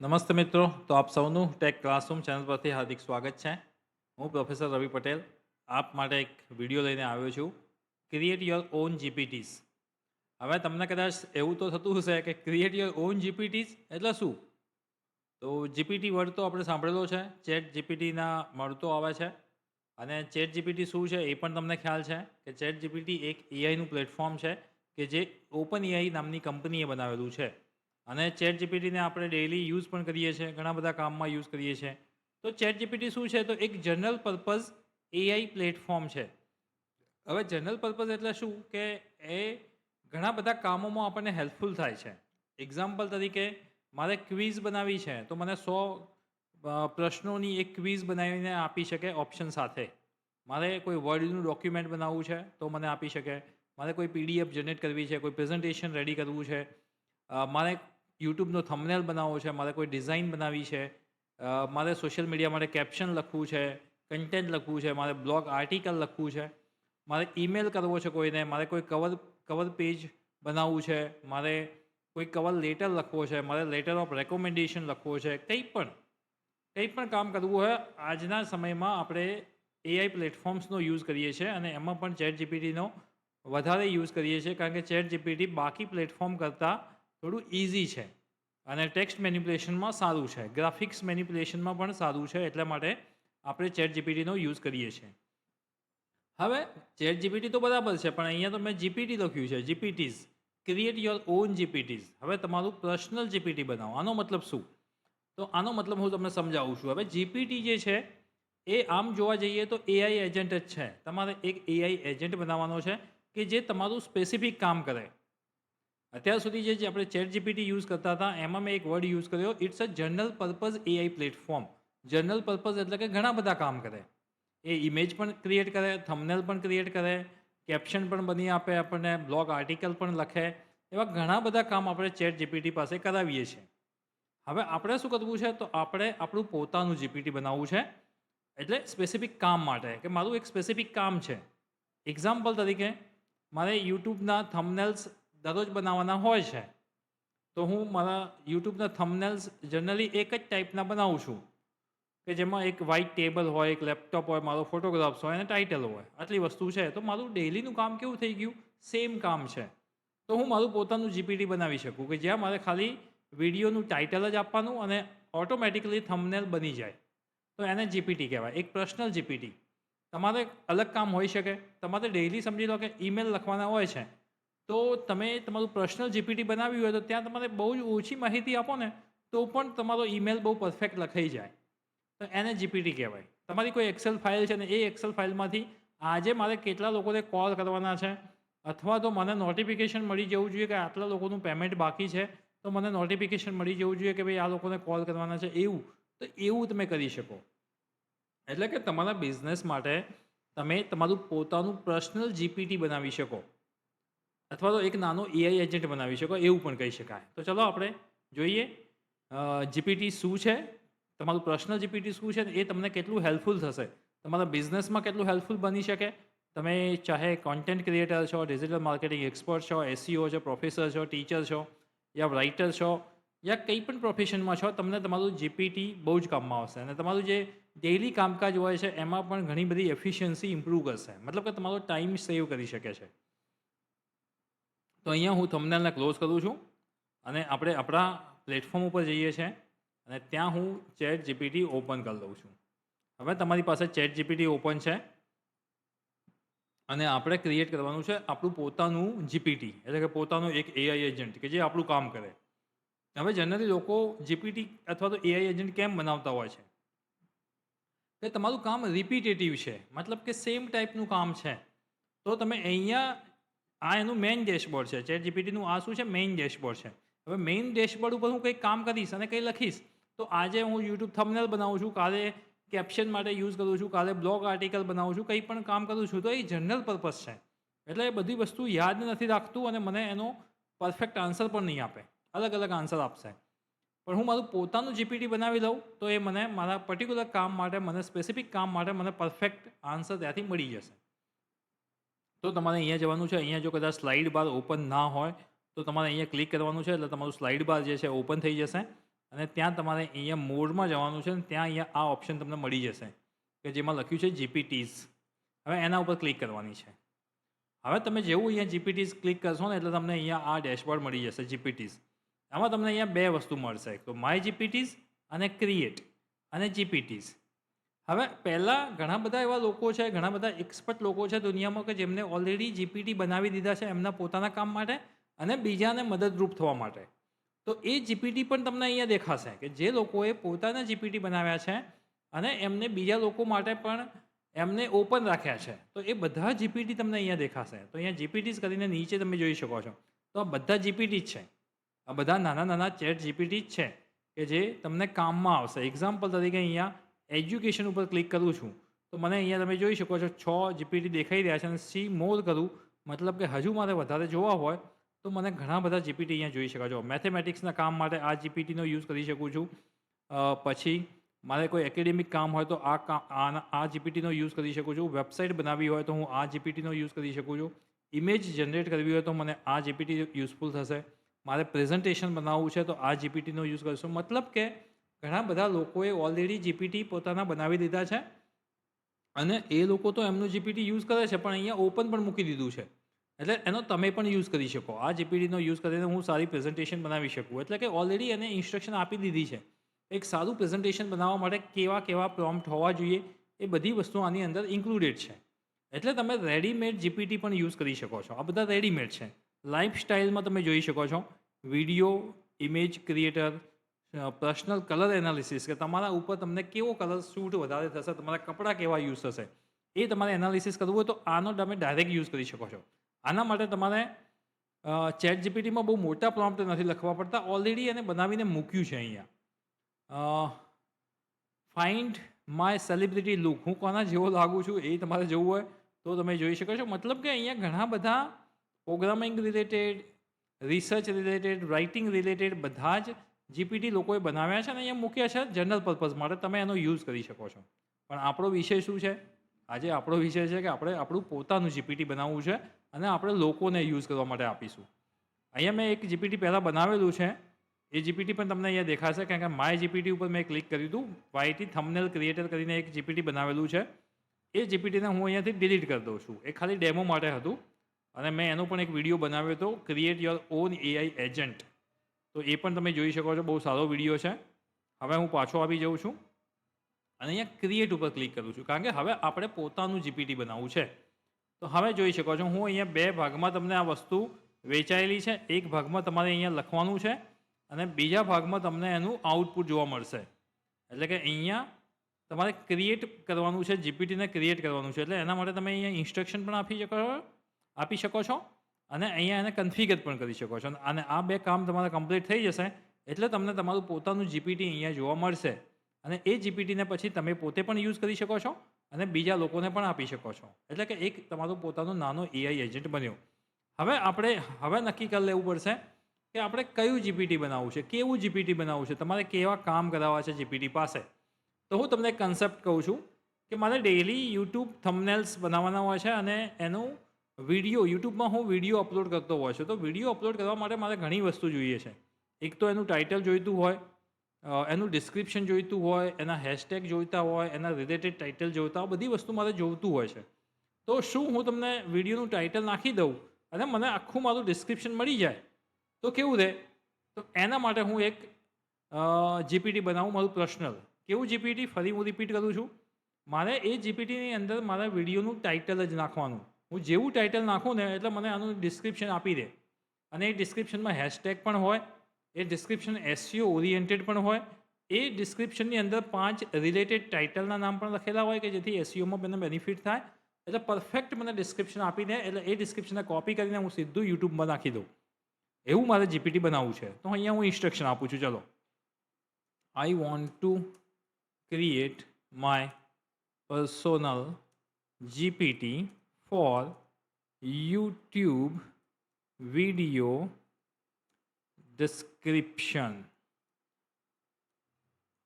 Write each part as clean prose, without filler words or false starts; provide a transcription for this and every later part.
નમસ્તે મિત્રો, તો આપ સૌનું ટેક ક્લાસરૂમ ચેનલ પરથી હાર્દિક સ્વાગત છે. હું પ્રોફેસર રવિ પટેલ આપ માટે એક વિડીયો લઈને આવ્યો છું. Create your own GPTs. હવે તમને કદાચ એવું તો થતું હશે કે ક્રિએટ યોર ઓન જીપીટીઝ એટલે શું? તો જીપીટી વર્ડ તો આપણે સાંભળેલો છે, ચેટ જીપીટીના મળતો આવે છે. અને ચેટ જીપીટી શું છે એ પણ તમને ખ્યાલ છે કે ચેટ જીપીટી એક એઆઈનું પ્લેટફોર્મ છે કે જે ઓપન એઆઈ નામની કંપનીએ બનાવેલું છે. અને ચેટ જીપીટીને આપણે ડેઈલી યુઝ પણ કરીએ છીએ, ઘણા બધા કામમાં યુઝ કરીએ છીએ. તો ચેટ જીપીટી શું છે? તો એક જનરલ પર્પઝ એઆઈ પ્લેટફોર્મ છે. હવે જનરલ પર્પઝ એટલે શું કે એ ઘણા બધા કામોમાં આપણને હેલ્પફુલ થાય છે. એક્ઝામ્પલ તરીકે મારે ક્વિઝ બનાવવી છે તો મને 100 પ્રશ્નોની એક ક્વિઝ બનાવીને આપી શકે ઓપ્શન સાથે. મારે કોઈ વર્ડનું ડોક્યુમેન્ટ બનાવવું છે તો મને આપી શકે. મારે કોઈ પીડીએફ જનરેટ કરવી છે, કોઈ પ્રેઝન્ટેશન રેડી કરવું છે, મારે યુટ્યુબનો થંબનેલ બનાવવો છે, મારે કોઈ ડિઝાઇન બનાવવી છે, મારે સોશિયલ મીડિયા માટે કેપ્શન લખવું છે, કન્ટેન્ટ લખવું છે, મારે બ્લોગ આર્ટિકલ લખવું છે, મારે ઈમેલ કરવો છે કોઈને, મારે કોઈ કવર કવર પેજ બનાવવું છે, મારે કોઈ કવર લેટર લખવો છે, મારે લેટર ઓફ રેકમેન્ડેશન લખવો છે, કંઈ પણ કામ કરવું હોય આજના સમયમાં આપણે એઆઈ પ્લેટફોર્મ્સનો યુઝ કરીએ છીએ અને એમાં પણ ચેટ જીપીટીનો વધારે યુઝ કરીએ છીએ કારણ કે ચેટ જીપીટી બાકી પ્લેટફોર્મ કરતાં થોડું ઇઝી છે અને ટેક્સ્ટ મેનિપ્યુલેશનમાં સારું છે, ગ્રાફિક્સ મેનિપ્યુલેશનમાં પણ સારું છે, એટલા માટે આપણે ચેટ જીપીટીનો યુઝ કરીએ છીએ. હવે ચેટ જીપીટી તો બરાબર છે પણ અહીંયા તો મેં જીપીટી લખ્યું છે, GPTs. Create your own GPTs. હવે તમારું પર્સનલ જીપીટી બનાવો. આનો મતલબ શું? તો આનો મતલબ હું તમને સમજાવું છું. હવે જીપીટી જે છે એ આમ જોવા જઈએ તો એઆઈ એજન્ટ જ છે. તમારે એક એઆઈ એજન્ટ બનાવવાનો છે કે જે તમારું સ્પેસિફિક કામ કરે. અત્યાર સુધી જે આપણે ચેટ જીપીટી યુઝ કરતા હતા એમાં મેં એક વર્ડ યુઝ કર્યો, it's a general purpose AI platform. General purpose એટલે કે ઘણા બધા કામ કરે. એ ઇમેજ પણ ક્રિએટ કરે, થંબનેલ પણ ક્રિએટ કરે, કેપ્શન પણ બની આપે આપણને, બ્લોગ આર્ટિકલ પણ લખે. એવા ઘણા બધા કામ આપણે ચેટ જીપીટી પાસે કરાવીએ છીએ. હવે આપણે શું કરવું છે? તો આપણે આપણું પોતાનું જીપીટી બનાવવું છે. એટલે સ્પેસિફિક કામ માટે કે મારું એક સ્પેસિફિક કામ છે. એક્ઝામ્પલ તરીકે મારે યુટ્યુબના થંબનેલ્સ દરરોજ બનાવવાના હોય છે. તો હું મારા યુટ્યુબના થંબનેલ્સ જનરલી એક જ ટાઈપના બનાવું છું કે જેમાં એક વ્હાઇટ ટેબલ હોય, એક લેપટોપ હોય, મારો ફોટોગ્રાફ્સ હોય અને ટાઇટલ હોય. આટલી વસ્તુ છે તો મારું ડેઈલીનું કામ કેવું થઈ ગયું? સેમ કામ છે. તો હું મારું પોતાનું જીપીટી બનાવી શકું કે જ્યાં મારે ખાલી વિડીયોનું ટાઇટલ જ આપવાનું અને ઓટોમેટિકલી થંબનેલ બની જાય. તો એને જીપીટી કહેવાય, એક પર્સનલ જીપીટી. તમારે અલગ કામ હોઈ શકે. તમારે ડેઈલી સમજી લો કે ઈમેલ લખવાના હોય છે તો તમે તમારું પર્સનલ જીપીટી બનાવ્યું હોય તો ત્યાં તમારે બહુ જ ઓછી માહિતી આપો ને તો પણ તમારો ઈમેલ બહુ પરફેક્ટ લખાઈ જાય. તો એને જીપીટી કહેવાય. તમારી કોઈ એક્સેલ ફાઇલ છે ને એ એક્સેલ ફાઇલમાંથી આજે મારે કેટલા લોકોને કોલ કરવાના છે અથવા તો મને નોટિફિકેશન મળી જવું જોઈએ કે આટલા લોકોનું પેમેન્ટ બાકી છે તો મને નોટિફિકેશન મળી જવું જોઈએ કે ભાઈ આ લોકોને કોલ કરવાના છે એવું. તો એવું તમે કરી શકો. એટલે કે તમારા બિઝનેસ માટે તમે તમારું પોતાનું પર્સનલ જીપીટી બનાવી શકો અથવા તો એક નાનો એઆઈ એજન્ટ બનાવી શકો એવું પણ કહી શકાય. તો ચલો આપણે જોઈએ જીપીટી શું છે, તમારું પર્સનલ જીપીટી શું છે ને એ તમને કેટલું હેલ્પફુલ થશે, તમારા બિઝનેસમાં કેટલું હેલ્પફુલ બની શકે. તમે ચાહે કોન્ટેન્ટ ક્રિએટર છો, ડિજિટલ માર્કેટિંગ એક્સપર્ટ છો, એસઈઓ છો, પ્રોફેસર છો, ટીચર છો યા રાઇટર છો યા કંઈ પણ પ્રોફેશનમાં છો, તમને તમારું જીપીટી બહુ જ કામમાં આવશે અને તમારું જે ડેઇલી કામકાજ હોય છે એમાં પણ ઘણી બધી એફિશિયન્સી ઇમ્પ્રૂવ કરશે. મતલબ કે તમારો ટાઈમ સેવ કરી શકે છે. તો અહીંયા હું થંબનેલને ક્લોઝ કરું છું અને આપણે આપણા પ્લેટફોર્મ ઉપર જઈએ છીએ અને ત્યાં હું ચેટ જીપીટી ઓપન કરી દઉં છું. હવે તમારી પાસે ચેટ જીપીટી ઓપન છે અને આપણે ક્રિએટ કરવાનું છે આપણું પોતાનું જીપીટી એટલે કે પોતાનું એક એઆઈ એજન્ટ કે જે આપણું કામ કરે. હવે જનરલી લોકો જીપીટી અથવા તો એઆઈ એજન્ટ કેમ બનાવતા હોય છે કે તમારું કામ રિપીટેટિવ છે, મતલબ કે સેમ ટાઈપનું કામ છે. તો તમે અહીંયા આ એનું મેઇન ડેશબોર્ડ છે. ચેટ જીપીટીનું આ શું છે? મેઇન ડેશબોર્ડ છે. હવે મેઇન ડેશબોર્ડ ઉપર હું કંઈક કામ કરીશ અને કંઈ લખીશ તો આજે હું યુટ્યુબ થંબનેલ બનાવું છું, કાલે કેપ્શન માટે યુઝ કરું છું, કાલે બ્લોગ આર્ટિકલ બનાવું છું, કંઈ પણ કામ કરું છું તો એ જનરલ પર્પઝ છે. એટલે એ બધી વસ્તુ યાદ નથી રાખતું અને મને એનો પરફેક્ટ આન્સર પણ નહીં આપે, અલગ અલગ આન્સર આપશે. પણ હું મારું પોતાનું જીપીટી બનાવી લઉં તો એ મને મારા પર્ટિક્યુલર કામ માટે, મને સ્પેસિફિક કામ માટે મને પરફેક્ટ આન્સર ત્યાંથી મળી જશે. તો તમારે અહીંયા જવાનું છે. અહીંયા જો કદાચ સ્લાઇડ બાર ઓપન ના હોય તો તમારે અહીંયા ક્લિક કરવાનું છે એટલે તમારું સ્લાઇડ બાર જે છે ઓપન થઈ જશે અને ત્યાં તમારે અહીંયા મોડમાં જવાનું છે અને ત્યાં અહીંયા આ ઓપ્શન તમને મળી જશે કે જેમાં લખ્યું છે જીપીટીઝ. હવે એના ઉપર ક્લિક કરવાની છે. હવે તમે જેવું અહીંયા જીપીટીઝ ક્લિક કરશો ને એટલે તમને અહીંયા આ ડેશબોર્ડ મળી જશે જીપીટીઝ. આમાં તમને અહીંયા બે વસ્તુ મળશે, તો માય જીપીટીઝ અને ક્રિએટ અને જીપીટીઝ. હવે પહેલાં ઘણા બધા એવા લોકો છે, ઘણા બધા એક્સપર્ટ લોકો છે દુનિયામાં કે જેમને ઓલરેડી જીપીટી બનાવી દીધા છે એમના પોતાના કામ માટે અને બીજાને મદદરૂપ થવા માટે. તો એ જીપીટી પણ તમને અહીંયા દેખાશે કે જે લોકોએ પોતાના જીપીટી બનાવ્યા છે અને એમને બીજા લોકો માટે પણ એમને ઓપન રાખ્યા છે, તો એ બધા જીપીટી તમને અહીંયા દેખાશે. તો અહીંયા જીપીટીઝ કરીને નીચે તમે જોઈ શકો છો, તો આ બધા જીપીટી જ છે. આ બધા નાના નાના ચેટ જીપીટી જ છે કે જે તમને કામમાં આવશે. એક્ઝામ્પલ તરીકે અહીંયા એજ્યુકેશન ઉપર ક્લિક કરું છું તો મને અહીંયા તમે જોઈ શકો છો 6 જીપીટી દેખાઈ રહ્યા છે અને સી મોર કરું મતલબ કે હજુ મારે વધારે જોવા હોય તો મને ઘણા બધા જીપીટી અહીંયા જોઈ શકો છો. મેથેમેટિક્સના કામ માટે આ જીપીટીનો યુઝ કરી શકું છું. પછી મારે કોઈ એકેડેમિક કામ હોય તો આ જીપીટીનો યુઝ કરી શકું છું. વેબસાઇટ બનાવવી હોય તો હું આ જીપીટીનો યુઝ કરી શકું છું. ઇમેજ જનરેટ કરવી હોય તો મને આ જીપીટી યુઝફુલ થશે. મારે પ્રેઝન્ટેશન બનાવવું છે તો આ જીપીટીનો યુઝ કરશું. મતલબ કે ઘણા બધા લોકોએ ઓલરેડી જીપીટી પોતાના બનાવી દીધા છે અને એ લોકો તો એમનું જીપીટી યુઝ કરે છે પણ અહીંયા ઓપન પણ મૂકી દીધું છે, એટલે એનો તમે પણ યુઝ કરી શકો. આ જીપીટીનો યુઝ કરીને હું સારી પ્રેઝન્ટેશન બનાવી શકું. એટલે કે ઓલરેડી એને ઇન્સ્ટ્રક્શન આપી દીધી છે એક સારું પ્રેઝન્ટેશન બનાવવા માટે કેવા કેવા પ્રોમ્પ્ટ હોવા જોઈએ, એ બધી વસ્તુઓ આની અંદર ઇન્ક્લુડેડ છે. એટલે તમે રેડીમેડ જીપીટી પણ યુઝ કરી શકો છો. આ બધા રેડીમેડ છે. લાઇફસ્ટાઇલમાં તમે જોઈ શકો છો video, image creator, personal colour analysis કે તમારા ઉપર તમને કેવો કલર સૂટ વધારે થશે, તમારા કપડાં કેવા યુઝ થશે એ તમારે એનાલિસિસ કરવું હોય તો આનો તમે ડાયરેક્ટ યુઝ કરી શકો છો. આના માટે તમારે ચેટ જીપીટીમાં બહુ મોટા પ્રોમ્પ્ટ નથી લખવા પડતા, ઓલરેડી એને બનાવીને મૂક્યું છે અહીંયા. ફાઇન્ડ માય સેલિબ્રિટી લુક, હું કોના જેવો લાગુ છું એ તમારે જોવું હોય તો તમે જોઈ શકો છો. મતલબ કે અહીંયા ઘણા બધા programming related, research related, writing related બધા જ જીપીટી લોકોએ બનાવ્યા છે અને અહીંયા મૂક્યા છે જનરલ પર્પઝ માટે, તમે એનો યુઝ કરી શકો છો. પણ આપણો વિષય શું છે? આજે આપણો વિષય છે કે આપણે આપણું પોતાનું જીપીટી બનાવવું છે અને આપણે લોકોને યુઝ કરવા માટે આપીશું. અહીંયા મેં એક જીપીટી પહેલાં બનાવેલું છે, એ જીપીટી પણ તમને અહીંયા દેખાશે કારણ કે માય જીપીટી ઉપર મેં ક્લિક કર્યું હતું. વાયટી થંબનેલ ક્રિએટર કરીને એક જીપીટી બનાવેલું છે. એ જીપીટીને હું અહીંયાથી ડિલીટ કરી દઉં છું. એ ખાલી ડેમો માટે હતું અને મેં એનો પણ એક વિડીયો બનાવ્યો હતો, create your on AI agent. તો એ પણ તમે જોઈ શકો છો, બહુ સારો વિડીયો છે. હવે હું પાછો આવી જાઉં છું અને અહીંયા ક્રિએટ ઉપર ક્લિક કરું છું કારણ કે હવે આપણે પોતાનું જીપીટી બનાવવું છે. તો હવે જોઈ શકો છો હું અહીંયા બે ભાગમાં તમને આ વસ્તુ વેચાયેલી છે. એક ભાગમાં તમારે અહીંયા લખવાનું છે અને બીજા ભાગમાં તમને એનું આઉટપુટ જોવા મળશે. એટલે કે અહીંયા તમારે ક્રિએટ કરવાનું છે, જીપીટીને ક્રિએટ કરવાનું છે. એટલે એના માટે તમે અહીંયા ઇન્સ્ટ્રક્શન પણ આપી શકો છો અને અહીંયા એને કન્ફિગર પણ કરી શકો છો. અને આ બે કામ તમારે કમ્પ્લીટ થઈ જશે એટલે તમને તમારું પોતાનું જીપીટી અહીંયા જોવા મળશે અને એ જીપીટીને પછી તમે પોતે પણ યુઝ કરી શકો છો અને બીજા લોકોને પણ આપી શકો છો. એટલે કે એક તમારું પોતાનું નાનો એઆઈ એજન્ટ બન્યો. હવે નક્કી કરી લેવું પડશે કે આપણે કયું જીપીટી બનાવવું છે, કેવું જીપીટી બનાવવું છે, તમારે કેવા કામ કરાવવા છે જીપીટી પાસે. તો હું તમને એક કન્સેપ્ટ કહું છું કે મારે ડેઇલી યુટ્યુબ થંબનેલ્સ બનાવવાના હોય છે અને એનું વિડીયો યુટ્યુબમાં હું વિડીયો અપલોડ કરતો હોય છું. તો વિડીયો અપલોડ કરવા માટે મારે ઘણી વસ્તુ જોઈએ છે. એક તો એનું ટાઇટલ જોઈતું હોય, એનું ડિસ્ક્રિપ્શન જોઈતું હોય, એના હેશટેગ જોઈતા હોય, એના રિલેટેડ ટાઇટલ જોઈતા હોય, બધી વસ્તુ મારે જોઈતું હોય છે. તો શું હું તમને વિડીયોનું ટાઇટલ નાખી દઉં અને મને આખું મારું ડિસ્ક્રિપ્શન મળી જાય તો કેવું રહે? તો એના માટે હું એક જીપીટી બનાવું મારું પર્સનલ. કેવું જીપીટી? ફરી હું રિપીટ કરું છું, મારે એ જીપીટીની અંદર મારા વિડીયોનું ટાઇટલ જ નાખવાનું. હું જેવું ટાઇટલ નાખું ને એટલે મને આનું ડિસ્ક્રિપ્શન આપી દે અને એ ડિસ્ક્રિપ્શનમાં હેશટેગ પણ હોય, એ ડિસ્ક્રિપ્શન એસઈઓ ઓરિએન્ટેડ પણ હોય, એ ડિસ્ક્રિપ્શનની અંદર 5 રિલેટેડ ટાઇટલના નામ પણ લખેલા હોય કે જેથી એસઈઓમાં મને બેનિફિટ થાય. એટલે પરફેક્ટ મને ડિસ્ક્રિપ્શન આપી દે એટલે એ ડિસ્ક્રિપ્શનને કોપી કરીને હું સીધું યુટ્યુબમાં નાખી દઉં. એવું મારે જીપીટી બનાવવું છે. તો અહીંયા હું ઇન્સ્ટ્રક્શન આપું છું. ચલો, I want to create my personal GPT for YouTube video description.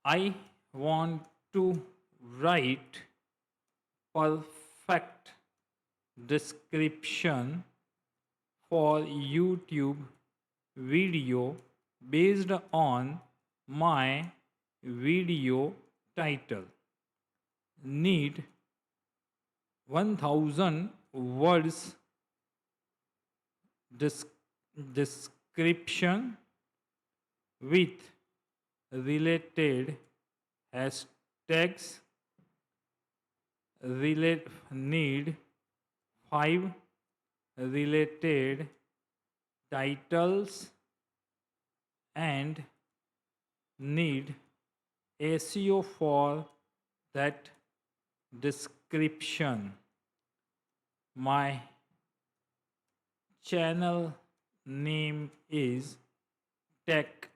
I want to write perfect description for YouTube video based on my video title need 1000 words description with related hashtags need 5 related titles and need SEO for that description. My channel name is Tech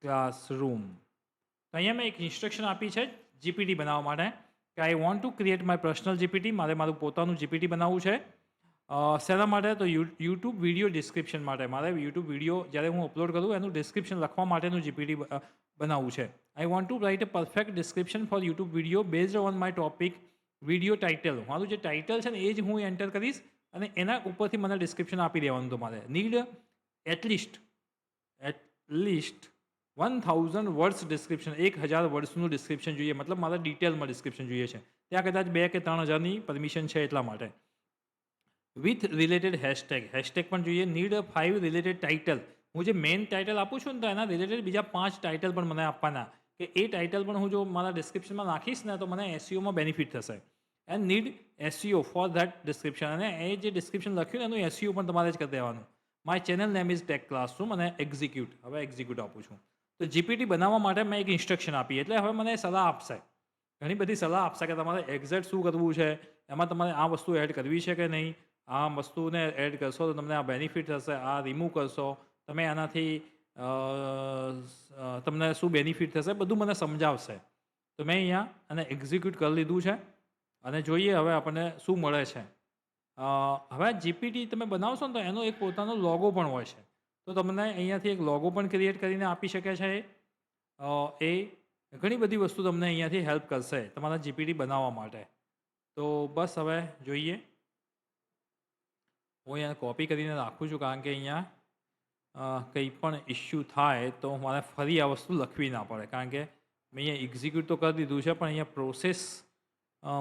Classroom. તો અહીંયા મેં એક instruction આપી છે GPT બનાવવા માટે કે આઈ want to create my personal GPT, મારે મારું પોતાનું જીપીટી બનાવવું છે. શેના માટે? તો યુટ્યુબ વિડીયો ડિસ્ક્રિપ્શન માટે. મારે યુટ્યુબ વિડીયો જ્યારે હું અપલોડ કરું એનું ડિસ્ક્રિપ્શન લખવા માટેનું જીપીટી બનાવવું છે. I want to write a perfect description for YouTube video based on my topic video title. મારું જે ટાઇટલ છે ને એ જ હું એન્ટર કરીશ અને એના ઉપરથી મને ડિસ્ક્રિપ્શન આપી દેવાનું. તો મારે નીડ એટલીસ્ટ 1000 વર્ડ્સ ડિસ્ક્રિપ્શન, 1000 વર્ડ્સનું ડિસ્ક્રિપ્શન જોઈએ. મતલબ મારે ડિટેલમાં ડિસ્ક્રિપ્શન જોઈએ છે. ત્યાં કદાચ 2 કે 3000ની પરમિશન છે એટલા માટે. વિથ રિલેટેડ હેશટેગ પણ જોઈએ. Need 5 related title. હું જે મેઇન ટાઇટલ આપું છું ને તો એના રિલેટેડ બીજા 5 ટાઇટલ પણ મને આપવાના, કે એ ટાઇટલ પણ હું જો મારા ડિસ્ક્રિપ્શનમાં નાખીશ ને તો મને એસઈઓમાં બેનિફિટ થશે. And need SEO for that description. અને એ જે ડિસ્ક્રિપ્શન લખ્યું ને એનું એસઈઓ પણ તમારે જ કરી દેવાનું. My channel name is Tech Classroom અને એક્ઝિક્યુટ. હવે એક્ઝિક્યુટ આપું છું. તો જીપીટી બનાવવા માટે મેં એક ઇન્સ્ટ્રક્શન આપી, એટલે હવે મને સલાહ આપશે, ઘણી બધી સલાહ આપશે કે તમારે એક્ઝેક્ટ શું કરવું છે, એમાં તમારે આ વસ્તુ એડ કરવી છે કે નહીં, આ વસ્તુને એડ કરશો તો તમને આ બેનિફિટ થશે, આ રિમૂવ કરશો તમે આનાથી તમને શું બેનિફિટ થશે, બધું મને સમજાવશે. તો મેં અહીંયા અને એક્ઝિક્યુટ કરી લીધું છે અને જોઈએ હવે આપણને શું મળે છે. હવે જીપીટી તમે બનાવશો ને તો એનો એક પોતાનો લોગો પણ હોય છે. તો તમને અહીંયાથી એક લોગો પણ ક્રિએટ કરીને આપી શકે છે. એ ઘણી બધી વસ્તુ તમને અહીંયાથી હેલ્પ કરશે તમારા જીપીટી બનાવવા માટે. તો બસ હવે જોઈએ. હું અહીંયા કોપી કરીને રાખું છું, કારણ કે અહીંયા કંઈ પણ ઇસ્યુ થાય તો મારે ફરી આ વસ્તુ લખવી ના પડે. કારણ કે મેં અહીંયા એક્ઝિક્યુટ તો કરી દીધું છે પણ અહીંયા પ્રોસેસ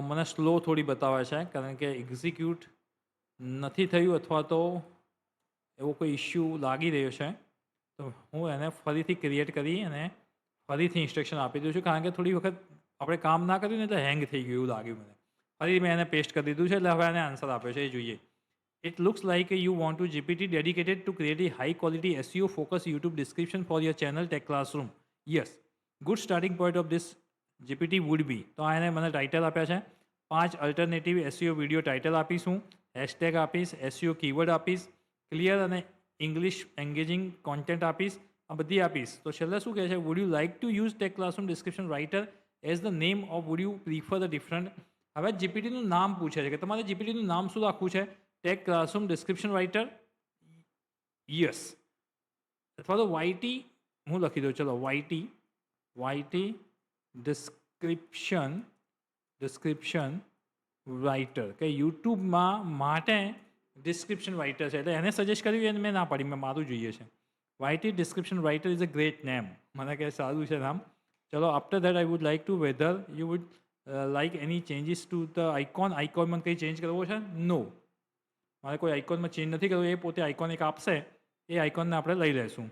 મને સ્લો થોડી બતાવે છે, કારણ કે એક્ઝિક્યુટ નથી થયું અથવા તો એવો કોઈ ઇસ્યુ લાગી રહ્યો છે. તો હું એને ફરીથી ક્રિએટ કરી અને ફરીથી ઇન્સ્ટ્રક્શન આપી દઉં છું, કારણ કે થોડી વખત આપણે કામ ના કર્યું ને એટલે હેંગ થઈ ગયું એવું લાગ્યું મને. ફરી મેં એને પેસ્ટ કરી દીધું છે એટલે હવે એને આન્સર આપ્યો છે, એ જોઈએ. It looks like you want to GPT dedicated to create a high quality SEO focused YouTube description for your channel Tech Classroom. Yes, good starting point of this GPT would be. તો આને મને title આપ્યા છે. 5 alternative SEO video title આપીશ હું, hashtag આપીશ, SEO keyword આપીશ, clear અને ઇંગ્લિશ એન્ગેજિંગ કોન્ટેન્ટ આપીશ, આ બધી આપીશ. તો છેલ્લે શું કહે છે, would you like to use Tech Classroom description writer as the name of would you prefer the different. હવે જીપીટીનું નામ પૂછે છે કે તમારે જીપીટીનું નામ શું રાખવું છે, Tech Classroom description writer, yes, અથવા તો વાયટી હું લખી દઉં. ચલો વાયટી ડિસ્ક્રિપ્શન રાઇટર, કે યુટ્યુબમાં માટે ડિસ્ક્રિપ્શન રાઇટર છે, એટલે એને સજેસ્ટ કર્યું એને મેં ના પાડી, મેં મારું જોઈએ છે. YT description writer is a great name. મને કહે સારું છે નામ. ચલો after that I would like to whether you would like any changes to the આઇકોનમાં કંઈ ચેન્જ કરવો છે? નો, મારે કોઈ આઇકોનમાં ચેન્જ નથી કરવું. એ પોતે આઇકોન એક આપશે, એ આઇકોનને આપણે લઈ લઈશું.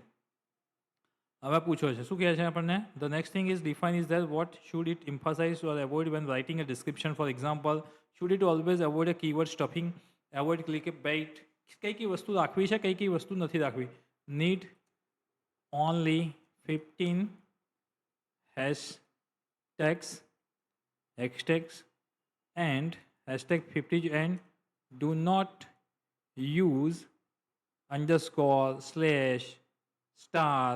હવે પૂછો છે, શું કહે છે આપણને? The next thing is define is that what should it emphasise or avoid when writing a description. For example, should it always avoid a keyword stuffing, avoid click bait. કઈ વસ્તુ રાખવી છે, કઈ વસ્તુ નથી રાખવી. Need only 15 hashtags and #50 and do not use underscore slash star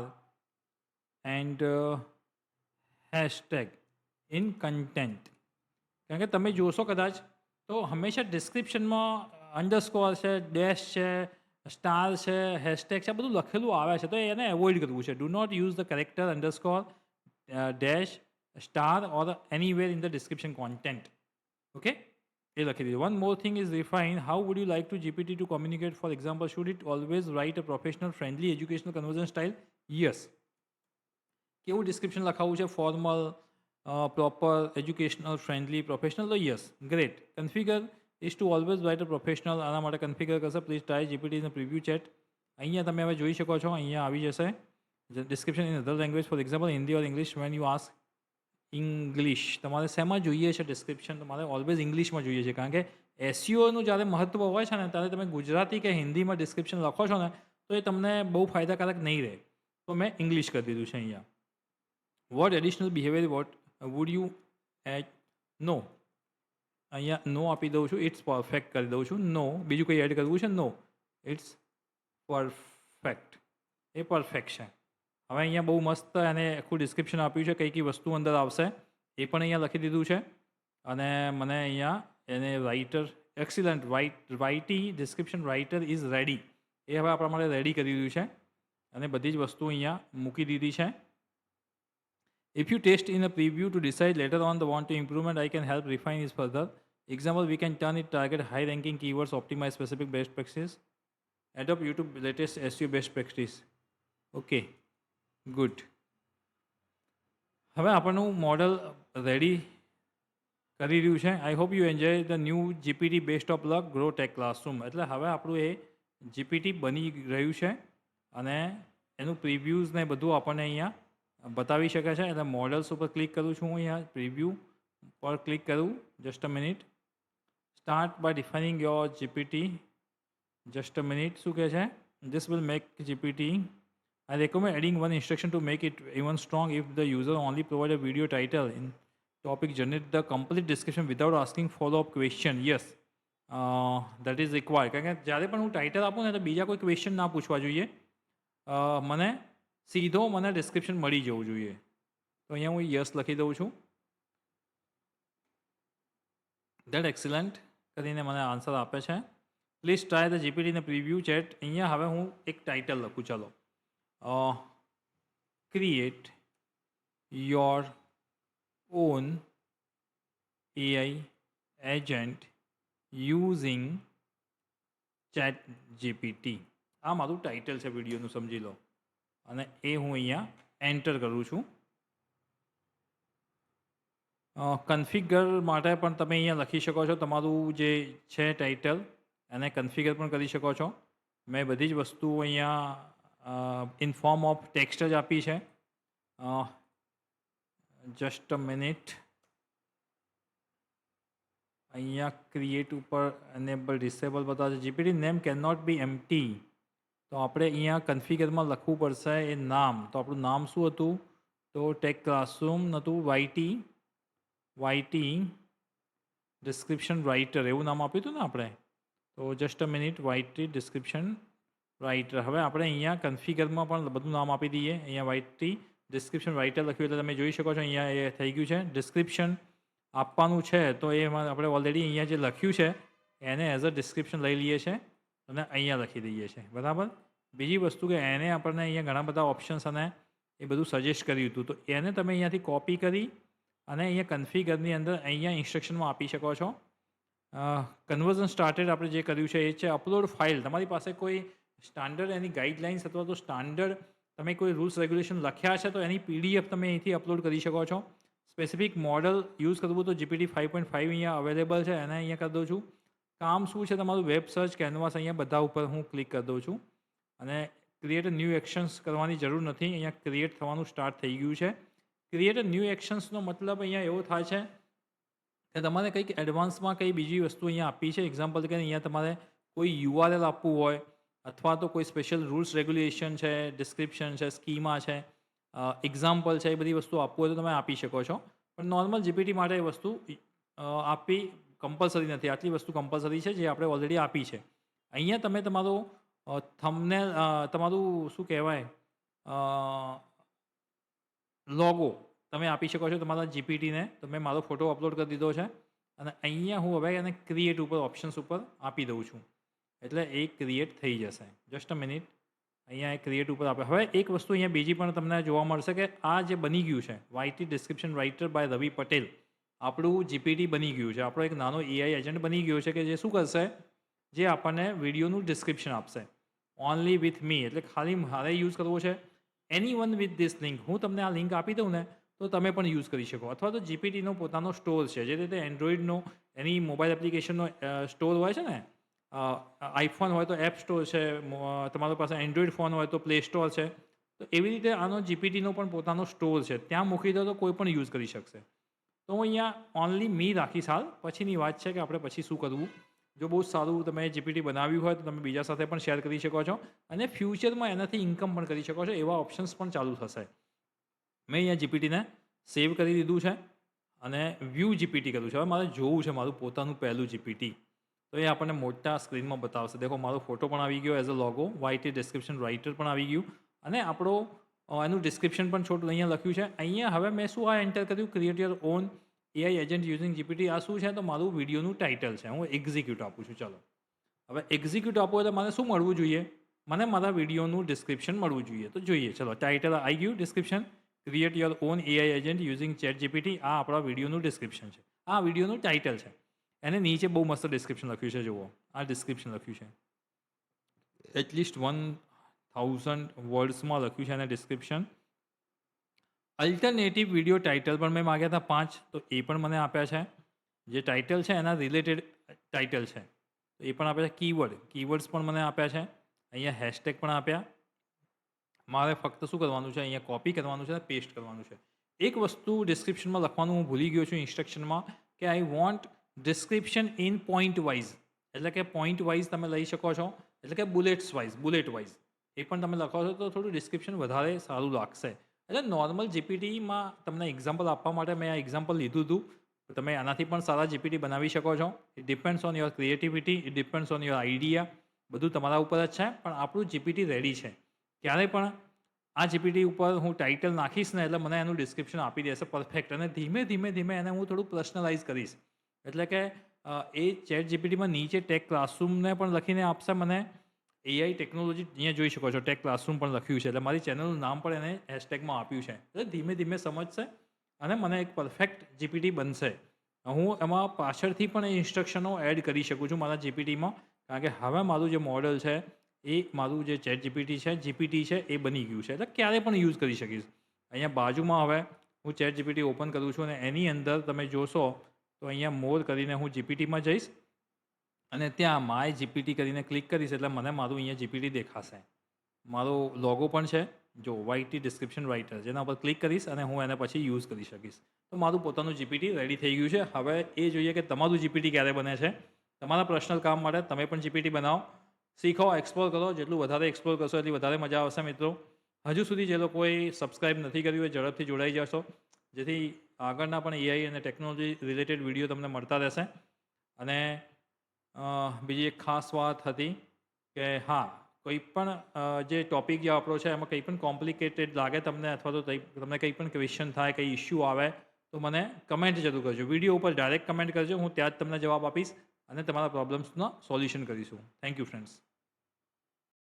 and hashtag in content. કારણ કે તમે જોશો કદાચ તો હંમેશા ડિસ્ક્રિપ્શનમાં અંડરસ્કોર છે, ડેશ છે, સ્ટાર છે, હેશટેગ છે, બધું લખેલું આવે છે. તો એને એવોઇડ કરવું છે. Do not use the character underscore dash star or anywhere in the description content. Okay, એ લખી દીધું. One more thing is refine how would you like to GPT to communicate. For example, should it always write a professional friendly educational conversion style? Yes. કેવું description લખાવવું છે, formal, proper, educational, friendly, professional? તો yes, great. Configure is to always write a professional. આના માટે configure કરશે. Please try GPT in preview chat. અહીંયા તમે હવે જોઈ શકો છો, અહીંયા આવી જશે description in other language, for example Hindi or English. When you ask English, તમારે શેમાં જોઈએ છે ડિસ્ક્રિપ્શન? તમારે ઓલવેઝ ઇંગ્લિશમાં જોઈએ છે, કારણ કે એસઈઓનું જ્યારે મહત્ત્વ હોય છે ને, ત્યારે તમે ગુજરાતી કે હિન્દીમાં ડિસ્ક્રિપ્શન લખો છો ને, તો એ તમને બહુ ફાયદાકારક નહીં રહે. તો મેં ઇંગ્લિશ કરી દીધું છે અહીંયા. What additional behaviour what would you add? No, અહીંયા નો આપી દઉં છું. ઇટ્સ પરફેક્ટ કરી દઉં છું. નો, બીજું કંઈ એડ કરવું છે? નો, ઇટ્સ પરફેક્ટ. એ પરફેક્ટ છે. હવે અહીંયા બહુ મસ્ત એને આખું ડિસ્ક્રિપ્શન આપ્યું છે, કઈ કઈ વસ્તુ અંદર આવશે એ પણ અહીંયા લખી દીધું છે. અને મને અહીંયા એને writer excellent write description writer is ready, એ હવે આપણા માટે રેડી કરી દીધું છે અને બધી જ વસ્તુ અહીંયા મૂકી દીધી છે. If you test in a preview to decide later on the want to improvement, I can help refine this further. Example, we can turn it target high ranking keywords, optimize specific best practices, adopt YouTube latest SEO best practice. Okay, good. હવે આપણનું model ready કરી રહ્યું છે. I hope you enjoy the new GPT best of luck grow tech classroom. એટલે હવે આપણું એ GPT બની રહ્યું છે અને એનું પ્રિવ્યૂઝ ને બધું આપણને અહીંયા બતાવી શકે છે. એટલે મોડલ્સ ઉપર ક્લિક કરું છું હું, અહીંયા પ્રિવ્યૂ પર ક્લિક કરું. Just a minute. Start by defining your GPT. Just a minute. શું કહે છે? This will make GPT. I recommend adding one instruction to make it even strong. If the user only provide a video title in topic, generate the complete description without asking follow-up question. Yes, that is required. કારણ કે જ્યારે પણ હું title આપું ને, તો બીજા કોઈ ક્વેશ્ચન ના પૂછવા જોઈએ. મને સીધો મને ડિસ્ક્રિપ્શન મળી જવું જોઈએ. તો અહીંયા હું યસ લખી દઉં છું. દેટ એક્સિલન્ટ કરીને મને આન્સર આપે છે. પ્લીઝ ટ્રાય ધ જીપીટીને પ્રિવ્યૂ ચેટ. અહીંયા હવે હું એક ટાઇટલ લખું. ચાલો, create your own AI agent using ChatGPT. આ મારું ટાઇટલ છે વિડીયોનું, સમજી લો. અને એ હું અહીંયા એન્ટર કરું છું. કન્ફિગર માટે પણ તમે અહીંયા લખી શકો છો તમારું જે છે ટાઇટલ, એને કન્ફિગર પણ કરી શકો છો. મેં બધી જ વસ્તુ અહીંયા ઇન ફોર્મ ઓફ ટેક્સ્ટ જ આપી છે. Just a minute. અહીંયા ક્રિએટ ઉપર એનેબલ ડિસેબલ બતાવે છે. GPT name can not be empty. તો આપણે અહીંયા કન્ફિગરમાં લખવું પડશે એ નામ. તો આપણું નામ શું હતું? તો ટેક ક્લાસરૂમ નહોતું, વાયટી ડિસ્ક્રિપ્શન રાઇટર એવું નામ આપ્યું હતું ને આપણે. તો just a minute. YT description writer. હવે આપણે અહીંયા કન્ફિગરમાં પણ બધું નામ આપી દઈએ. અહીંયા વાયટી ડિસ્ક્રિપ્શન રાઇટર લખ્યું એટલે તમે જોઈ શકો છો અહીંયા એ થઈ ગયું છે. ડિસ્ક્રિપ્શન આપવાનું છે તો એમાં આપણે ઓલરેડી અહીંયા જે લખ્યું છે એને એઝ અ ડિસ્ક્રિપ્શન લઈ લઈએ છીએ અને અહીંયા લખી દઈએ છીએ. બરાબર. બીજી વસ્તુ કે એને આપણને અહીંયા ઘણા બધા ઓપ્શન્સ અને એ બધું સજેસ્ટ કર્યું હતું, તો એને તમે અહીંયાથી કોપી કરી અને અહીંયા કન્ફિગરની અંદર અહીંયા ઇન્સ્ટ્રક્શનમાં આપી શકો છો. કન્વર્ઝન સ્ટાર્ટેડ આપણે જે કર્યું છે એ છે અપલોડ ફાઇલ. તમારી પાસે કોઈ સ્ટાન્ડર્ડ એની ગાઈડલાઇન્સ અથવા તો સ્ટાન્ડર્ડ તમે કોઈ રૂલ્સ રેગ્યુલેશન લખ્યા છે તો એની પીડીએફ તમે અહીંથી અપલોડ કરી શકો છો. સ્પેસિફિક મોડલ યુઝ કરવું તો જીપીટી 5.5 અહીંયા અવેલેબલ છે, એને અહીંયા કરી દઉં છું. કામ શું છે તમારું? વેબ સર્ચ, કેનવાસ, અહીંયા બધા ઉપર હું ક્લિક કરી દઉં છું. અને ક્રિએટ ન્યૂ એક્શન્સ કરવાની જરૂર નથી, અહીંયા ક્રિએટ થવાનું સ્ટાર્ટ થઈ ગયું છે. ક્રિએટ ન્યૂ એક્શન્સનો મતલબ અહીંયા એવો થાય છે કે તમારે કંઈક એડવાન્સમાં કંઈ બીજી વસ્તુ અહીંયા આપી છે. એક્ઝામ્પલ કે અહીંયા તમારે કોઈ યુઆરએલ આપવું હોય અથવા તો કોઈ સ્પેશિયલ રૂલ્સ રેગ્યુલેશન છે, ડિસ્ક્રિપ્શન છે, સ્કીમા છે, એક્ઝામ્પલ છે, એ બધી વસ્તુ આપવું હોય તો તમે આપી શકો છો. પણ નોર્મલ જીપીટી માટે એ વસ્તુ આપવી કમ્પલસરી નથી. આટલી વસ્તુ કમ્પલસરી છે જે આપણે ઓલરેડી આપી છે. અહીંયા તમે તમારો થંબનેલ, તમારું શું કહેવાય, લોગો તમે આપી શકો છો તમારા જીપીટીને. તો મેં મારો ફોટો અપલોડ કરી દીધો છે અને અહીંયા હું હવે એને ક્રિએટ ઉપર ઓપ્શન્સ ઉપર આપી દઉં છું એટલે એ ક્રિએટ થઈ જશે. Just a minute. અહીંયા એ ક્રિએટ ઉપર આપે. હવે એક વસ્તુ અહીંયા બીજી પણ તમને જોવા મળશે કે આ જે બની ગયું છે વાયટી ડિસ્ક્રિપ્શન રાઇટર બાય રવિ પટેલ, આપણું જીપીટી બની ગયું છે. આપણો એક નાનો એઆઈ એજન્ટ બની ગયો છે કે જે શું કરશે? જે આપણને વિડીયોનું ડિસ્ક્રિપ્શન આપશે. ઓનલી વિથ મી, એટલે ખાલી મારે યુઝ કરવો છે. એની વન વિથ ધીસ લિંક, હું તમને આ લિંક આપી દઉં ને તો તમે પણ યુઝ કરી શકો. અથવા તો જીપીટીનો પોતાનો સ્ટોર છે, જે રીતે એન્ડ્રોઈડનો એની મોબાઈલ એપ્લિકેશનનો સ્ટોર હોય છે ને, આઈફોન હોય તો એપ સ્ટોર છે, તમારો પાસે એન્ડ્રોઈડ ફોન હોય તો પ્લે સ્ટોર છે. તો એવી રીતે આનો જીપીટીનો પણ પોતાનો સ્ટોર છે, ત્યાં મૂકી દો તો કોઈ પણ યુઝ કરી શકશે. તો હું અહીંયા ઓનલી મી રાખીશ હાલ, પછીની વાત છે કે આપણે પછી શું કરવું. જો બહુ સારું તમે જીપીટી બનાવ્યું હોય તો તમે બીજા સાથે પણ શેર કરી શકો છો, અને ફ્યુચરમાં એનાથી ઇન્કમ પણ કરી શકો છો, એવા ઓપ્શન્સ પણ ચાલુ થશે. મેં અહીંયા જીપીટીને સેવ કરી દીધું છે અને વ્યૂ જીપીટી કર્યું છે. હવે મારે જોવું છે મારું પોતાનું પહેલું જીપીટી, તો એ આપણને મોટા સ્ક્રીનમાં બતાવશે. દેખો મારો ફોટો પણ આવી ગયો as a logo, YT description writer પણ આવી ગયું, અને આપણો એનું ડિસ્ક્રિપ્શન પણ છોટું અહીંયા લખ્યું છે. અહીંયા હવે મેં શું આ એન્ટર કર્યું, create your on AI agent using GPT. આ શું છે? તો મારું વિડીયોનું ટાઇટલ છે. હું એક્ઝિક્યુટ આપું છું. ચાલો હવે એક્ઝિક્યુટ આપો એટલે મને શું મળવું જોઈએ? મને મારા વિડીયોનું ડિસ્ક્રિપ્શન મળવું જોઈએ. તો જોઈએ, ચલો ટાઇટલ આવી ગયું, description create your on AI agent using chat GPT. આ આપણા વિડીયોનું ડિસ્ક્રિપ્શન છે, આ વિડીયોનું ટાઇટલ છે. એને નીચે બહુ મસ્ત ડિસ્ક્રિપ્શન લખ્યું છે. જુઓ, આ ડિસ્ક્રિપ્શન લખ્યું છે, એટલીસ્ટ 1000 વર્ડ્સમાં લખ્યું છે એને ડિસ્ક્રિપ્શન. અલ્ટરનેટિવ વિડીયો ટાઇટલ પણ મેં માગ્યા હતા 5, તો એ પણ મને આપ્યા છે. જે ટાઇટલ છે એના રિલેટેડ ટાઇટલ છે, તો એ પણ આપ્યા છે. કીવર્ડ્સ પણ મને આપ્યા છે. અહીંયા હેશટેગ પણ આપ્યા. મારે ફક્ત શું કરવાનું છે? અહીંયા કોપી કરવાનું છે અને પેસ્ટ કરવાનું છે. એક વસ્તુ ડિસ્ક્રિપ્શનમાં લખવાનું હું ભૂલી ગયો છું ઇન્સ્ટ્રક્શનમાં, કે I want description in point wise. એટલે કે પોઈન્ટ વાઇઝ તમે લઈ શકો છો, એટલે કે બુલેટ વાઇઝ એ પણ તમે લખો છો તો થોડું ડિસ્ક્રિપ્શન વધારે સારું લાગશે. એટલે નોર્મલ જીપીટીમાં તમને એક્ઝામ્પલ આપવા માટે મેં આ એક્ઝામ્પલ લીધું હતું. તમે આનાથી પણ સારા જીપીટી બનાવી શકો છો. It depends on your creativity, it depends on your idea. બધું તમારા ઉપર જ છે. પણ આપણું જીપીટી રેડી છે. ક્યારે પણ આ જીપીટી ઉપર હું ટાઇટલ નાખીશ ને એટલે મને એનું ડિસ્ક્રિપ્શન આપી દેશે પરફેક્ટ, અને ધીમે ધીમે એને હું થોડું પર્સનલાઇઝ કરીશ. એટલે કે એ ચેટ જીપીટીમાં નીચે ટેક ક્લાસરૂમને પણ લખીને આપશે મને. એઆઈ ટેકનોલોજી અહીંયા જોઈ શકો છો, ટેક ક્લાસરૂમ પણ લખ્યું છે, એટલે મારી ચેનલનું નામ પણ એને હેશટેગમાં આપ્યું છે. એટલે ધીમે ધીમે સમજશે અને મને એક પરફેક્ટ જીપીટી બનશે. હું એમાં પાછળથી પણ એ ઇન્સ્ટ્રક્શનો એડ કરી શકું છું મારા જીપીટીમાં, કારણ કે હવે મારું જે મોડલ છે એ મારું જે ચેટ જીપીટી છે એ બની ગયું છે. એટલે ક્યારે પણ યુઝ કરી શકીશ. અહીંયા બાજુમાં હવે હું ચેટ જીપીટી ઓપન કરું છું, અને એની અંદર તમે જોશો તો અહીંયા મોર કરીને હું જીપીટીમાં જઈશ, અને ત્યાં માય જીપીટી કરીને ક્લિક કરીશ એટલે મને મારું અહીંયા જીપીટી દેખાશે. મારો લોગો પણ છે, જો વાયટી ડિસ્ક્રિપ્શન રાઇટર, જેના પર ક્લિક કરીશ અને હું એને પછી યુઝ કરી શકીશ. તો મારું પોતાનું જીપીટી રેડી થઈ ગયું છે. હવે એ જોઈએ કે તમારું જીપીટી ક્યારે બને છે. તમારા પર્સનલ કામ માટે તમે પણ જીપીટી બનાવો, શીખો, એક્સપ્લોર કરો. જેટલું વધારે એક્સપ્લોર કરશો એટલી વધારે મજા આવશે મિત્રો. હજુ સુધી જે લોકોએ સબસ્ક્રાઇબ નથી કર્યું હોય ઝડપથી જોડાઈ જશો, જેથી આગળના પણ એઆઈ અને ટેકનોલોજી રિલેટેડ વિડીયો તમને મળતા રહેશે. અને બીજી એક ખાસ વાત હતી કે હા, કોઈ પણ જે ટોપિક જે આપણો છે એમાં કંઈ પણ કોમ્પ્લિકેટેડ લાગે તમને, અથવા તો તમને કંઈ પણ ક્વેશ્ચન થાય, કંઈ ઇશ્યુ આવે, તો મને કમેન્ટ જરૂર કરજો. વિડીયો ઉપર ડાયરેક્ટ કમેન્ટ કરજો, હું ત્યાં જ તમને જવાબ આપીશ અને તમારા પ્રોબ્લેમ્સના સોલ્યુશન કરીશું. Thank you friends.